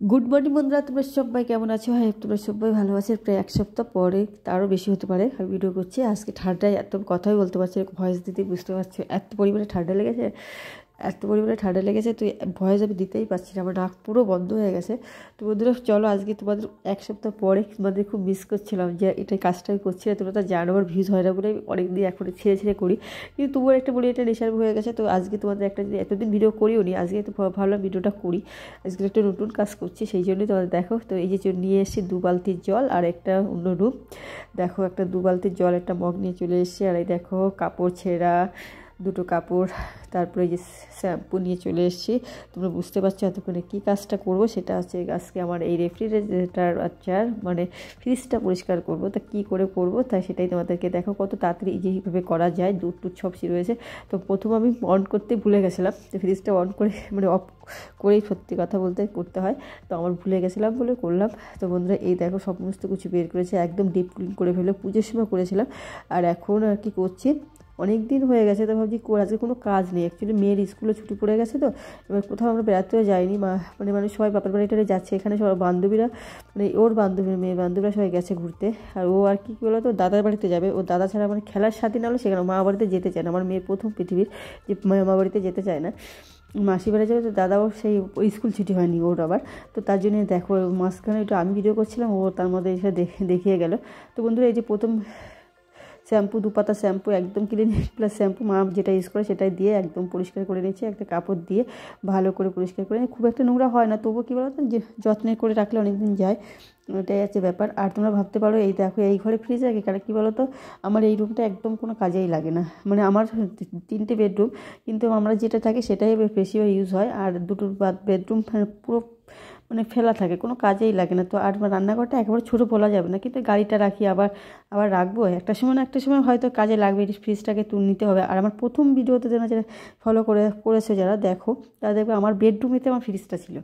Good morning বন্ধুরা, তোমরা সবাই কেমন আছো? হ্যাঁ, তোমরা সবাই ভালো আছো। প্রায় এক সপ্তাহ পরে, তারও বেশি হতে পারে, আমি ভিডিও করছি। আজকে ঠান্ডায় এত কথাই বলতে পারছি, ভয়েস দিতে বুঝতে পারছো এত পরিমাণে ঠান্ডা লেগেছে, তুই ভয়েস আমি দিতেই পারছি না, আমার নাক পুরো বন্ধ হয়ে গেছে। তো বন্ধুরা চলো, আজকে তোমাদের এক সপ্তাহ পরে তোমাদের খুব মিস করছিলাম যে এটাই কাজটা আমি করছি না। তোমরা তো জানো আমার ভিউজ হয় না বলে আমি অনেকদিন এখন ছেড়ে করি, কিন্তু তবুও একটা বলি এটা নেশার হয়ে গেছে। তো আজকে তোমাদের একটা এতদিন ভিডিও করিও নি, আজকে তো ভাবলাম ভিডিওটা করি। আজকে একটা নতুন কাজ করছি, সেই জন্যই তোমাদের দেখো। তো এই যে নিয়ে এসেছি 2 বালতির জল আর একটা অন্য রুম। দেখো একটা 2 বালতির জল, একটা মগ নিয়ে চলে এসেছি। আর এই দেখো কাপড় ছেঁড়া, দুটো কাপড়, তারপরে এই যে শ্যাম্পু নিয়ে চলে এসেছি। তোমরা বুঝতে পারছো এতক্ষণে কী কাজটা করবো, সেটা হচ্ছে আজকে আমার এই রেফ্রিজারেটর মানে ফ্রিজটা পরিষ্কার করবো। তা কী করে করবো তাই সেটাই তোমাদেরকে দেখো, কত তাড়াতাড়ি যেভাবে করা যায়। দুধ টুধ সব রয়েছে। তো প্রথম আমি অন করতে ভুলে গেছিলাম, তো ফ্রিজটা অন করে মানে অফ করেই সত্যি কথা বলতে করতে হয়। তো আমার ভুলে গেছিলাম বলে করলাম। তো বন্ধুরা এই দেখো সমস্ত কিছু বের করেছে, একদম ডিপ ক্লিন করে ফেলে, পুজোর সময় করেছিলাম। আর এখন আর কি করছি, অনেক দিন হয়ে গেছে, তো ভাবছি আজকে কোনো কাজ নেই। অ্যাকচুয়ালি মেয়ের স্কুলে ছুটি পড়ে গেছে, তো এবার কোথাও আমরা বেড়াতেও যাইনি। মানে সবাই বাপের বাড়িটারে যাচ্ছে, এখানে সব বান্ধবীরা মানে ওর বান্ধবীর মেয়ের বান্ধবীরা সবাই গেছে ঘুরতে। আর ও আর কি বলো তো দাদার বাড়িতে যাবে, ও দাদা ছাড়া মানে খেলার সাথে না হলো সেখানে মা বাড়িতে যেতে চায় না। আমার মেয়ের প্রথম পৃথিবীর যে মা বাড়িতে যেতে চায় না, মাসি বাড়ি যাবে। তো দাদাও সেই স্কুল ছুটি হয়নি ওর আবার। তো তার জন্য দেখো মাঝখানে একটু আমি ভিডিও করছিলাম, ও তার মধ্যে এসে দেখিয়ে গেল। তো বন্ধুরা এই যে প্রথম শ্যাম্পু, 2 পাতা শ্যাম্পু, একদম ক্লিনিক প্লাস শ্যাম্পু মা যেটা ইউজ করে সেটাই দিয়ে একদম পরিষ্কার করে নিয়েছি। একটা কাপড় দিয়ে ভালো করে পরিষ্কার করে, খুব একটা নোংরা হয় না, তবুও কী বলতো যে যত্নে করে রাখলে অনেক দিন যায়, ওটাই আছে ব্যাপার। আর তোমরা ভাবতে পারো এই দেখো এই ঘরে ফ্রিজ লাগে, কারণ কী বলো তো আমার এই রুমটা একদম কোনো কাজেই লাগে না। মানে আমার 3টে বেডরুম, কিন্তু আমরা যেটা থাকি সেটাই বেশিরভাগ ইউজ হয়। আর 2টো বেডরুম পুরো মানে ফেলা থাকে, কোনো কাজেই লাগে না। তো আর রান্নাঘরটা একেবারে ছোটো বলা যাবে না, কিন্তু গাড়িটা রাখি আবার রাখবো একটা সময় হয়তো কাজে লাগবে, ফ্রিজটাকে নিতে হবে। আর আমার প্রথম ভিডিওতে যারা ফলো করেছে যারা দেখো, তারা দেখবে আমার বেডরুমেতে আমার ফ্রিজটা ছিল।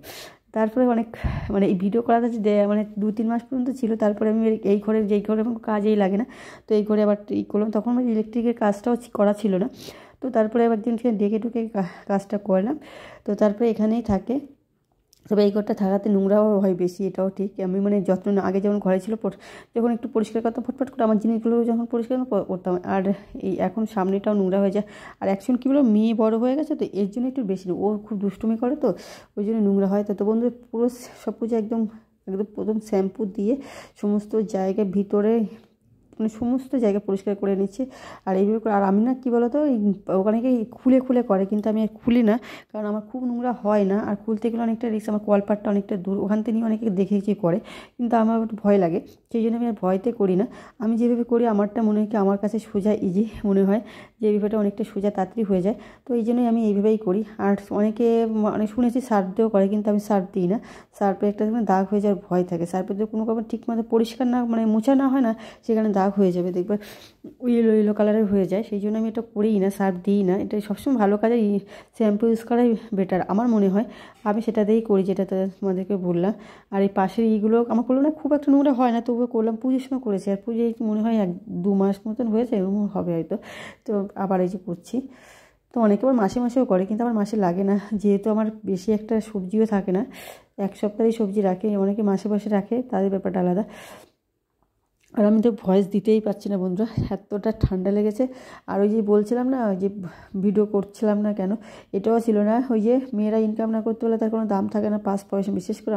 তারপরে অনেক মানে এই ভিডিও করাটা মানে 2-3 মাস পর্যন্ত ছিল। তারপরে আমি যেই ঘরে আমার কাজেই লাগে না, তো এই ঘরে আবার করলাম। তখন আমার ইলেকট্রিকের কাজটাও করা ছিল না। তো তারপরে আবার একদিনকে ডেকে কাজটা করলাম। তো তারপরে এখানেই থাকে। তবে এই ঘরটা থাকাতে নোংরাও হয় বেশি, এটাও ঠিক। আমি মানে যত্ন আগে যেমন ঘরে ছিল, যখন একটু পরিষ্কার করতাম ফটফট করে আমার জিনিসগুলো যখন পরিষ্কার করতাম, আর এই এখন সামনেটাও নোংরা হয়ে যায়। আর অ্যাকচুয়ালি কী বলো, মেয়ে বড় হয়ে গেছে, তো এর জন্য একটু বেশি ও খুব দুষ্টুমি করে, তো ওই জন্য নোংরা হয়। তো বন্ধু পুরো সব কিছু একদম প্রথম শ্যাম্পু দিয়ে সমস্ত জায়গায় ভিতরে মানে সমস্ত জায়গা পরিষ্কার করে নিচ্ছি। আর এইভাবে করে, আর আমি না কী বলতো ওখানে খুলে করে, কিন্তু আমি আর খুলি না, কারণ আমার খুব নোংরা হয় না। আর খুলতে গেলে অনেকটা রিস্ক, আমার কলপাটটা অনেকটা দূর, ওখান থেকে অনেকে দেখেছি করে, কিন্তু আমার একটু ভয় লাগে, সেই জন্য আমি আর ভয়তে করি না। আমি যেভাবে করি আমারটা মনে হয় কি আমার কাছে সোজা ইজি মনে হয়, যে এইভাবেটা অনেকটা সোজা তাড়াতাড়ি হয়ে যায়। তো এই জন্যই আমি এইভাবেই করি। আর অনেকে শুনেছি সার্ফ দিয়েও করে, কিন্তু আমি সার্ফ দিই না। সার্ফে একটা দাগ হয়ে যাওয়ার ভয় থাকে, সার্ফে যদি কোনো কাপড় ঠিক মতো পরিষ্কার না মানে মোছা না হয় না, সেখানে দাগ হয়ে যাবে, দেখবে ইয়েলো কালারের হয়ে যায়। সেই জন্য আমি এটা করিই না, সার্ফ দিই না। এটা সবসময় ভালো কাজে শ্যাম্পু ইউজ করাই বেটার আমার মনে হয়। আমি সেটা দিয়েই করি, যেটা তোমাদেরকে বললাম। আর এই পাশের এইগুলো আমার করলো না, খুব একটা নোংরা হয় না, তবুও করলাম। পুজোর সময় করেছি, আর পুজোয় মনে হয় 1-2 মাস মতন হয়েছে, এরকম হবে হয়তো। তো আবার এই যে করছি। তো অনেকে আবার মাসেও করে, কিন্তু আমার মাসে লাগে না, যেহেতু আমার বেশি একটা সবজিও থাকে না, 1 সপ্তাহেই সবজি রাখে। অনেকে মাসে রাখে, তাদের ব্যাপারটা আলাদা। আর আমি তো ভয়েস দিতেই পারছি না বন্ধুরা, এতটা ঠান্ডা লেগেছে। আর ওই যে বলছিলাম না, ওই যে ভিডিও করছিলাম না কেন, এটাও ছিল না। ওই যে মেয়েরা ইনকাম না করতে পারলে তার কোনো দাম থাকে না, 5 পয়সা। বিশেষ করে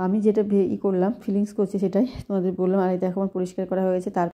আমি যেটা করলাম ফিলিংস করছি সেটাই তোমাদের বললাম। আর দেখো আমার পরিষ্কার করা হয়েছে। তার